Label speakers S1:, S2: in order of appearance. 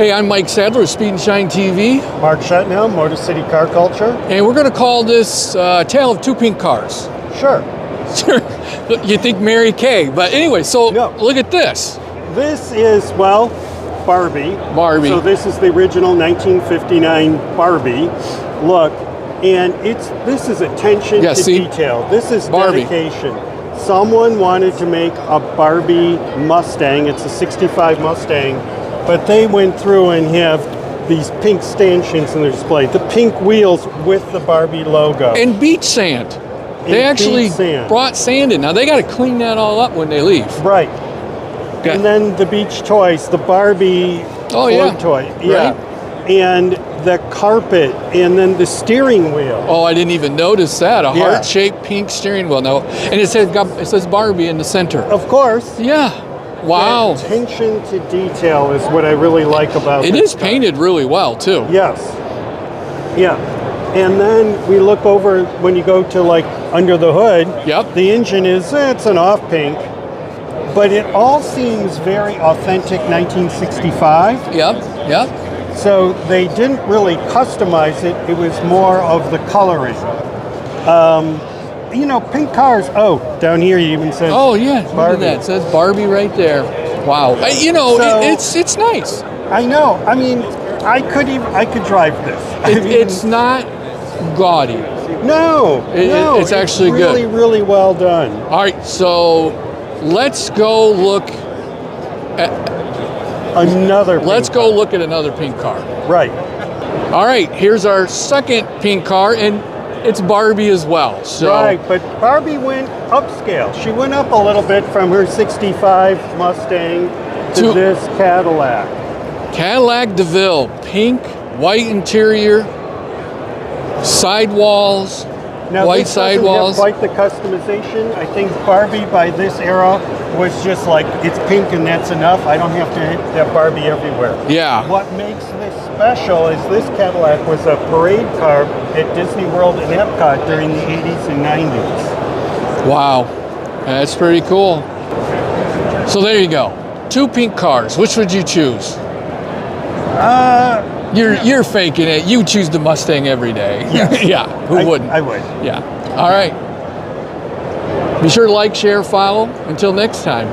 S1: Hey, I'm Mike Sadler of Speed and Shine TV.
S2: Mark Shetnell, Motor City Car Culture.
S1: And we're going to call this Tale of Two Pink Cars.
S2: Sure.
S1: You think Mary Kay, but anyway, so
S2: No.
S1: Look at this.
S2: This is, well, Barbie.
S1: Barbie.
S2: So this is the original 1959 Barbie look. And this is attention to detail. This is
S1: Barbie.
S2: dedication. Someone wanted to make a Barbie Mustang. It's a 65 Mustang. But they went through and have these pink stanchions in their display. The pink wheels with the Barbie logo.
S1: And beach sand. They actually brought sand in. Now they got to clean that all up when they leave.
S2: Right.
S1: Okay.
S2: And then the beach toys, the Barbie toy. Yeah.
S1: Right.
S2: And the carpet, and then the steering wheel.
S1: Oh, I didn't even notice that. A heart-shaped pink steering wheel. No, and it says Barbie in the center.
S2: Of course.
S1: Yeah. Wow.
S2: The attention to detail is what I really like about
S1: it.
S2: It
S1: is painted really well, too.
S2: Yes. Yeah. And then we look over when you go to like under the hood.
S1: Yep.
S2: The engine is, it's an off pink, but it all seems very authentic 1965.
S1: Yep.
S2: So they didn't really customize it. It was more of the coloring. You know, pink cars. Oh, down here you even said.
S1: Oh yeah,
S2: Barbie.
S1: look at that. It says Barbie right there. Wow. It's nice.
S2: I know. I mean, I could drive this.
S1: It's not gaudy.
S2: No,
S1: it's actually
S2: really,
S1: good.
S2: really well done.
S1: All right, so let's go look at
S2: another.
S1: Let's go look at another pink car.
S2: Right.
S1: All right, here's our second pink car, and it's Barbie as well. So.
S2: Right, but Barbie went upscale. She went up a little bit from her 65 Mustang to this Cadillac.
S1: Cadillac DeVille, pink, white interior, sidewalls,
S2: now,
S1: white sidewalls.
S2: Quite the customization. I think Barbie by this era was just like, it's pink and that's enough. I don't have to have Barbie everywhere.
S1: Yeah.
S2: What makes this special is this Cadillac was a parade car at Disney World and Epcot during the 80s and 90s.
S1: Wow, that's pretty cool. So there you go. Two pink cars. Which would you choose? You're faking it. You choose the Mustang every day.
S2: Yes.
S1: Yeah. Who wouldn't?
S2: I would.
S1: Yeah. All right. Be sure to like, share, follow. Until next time.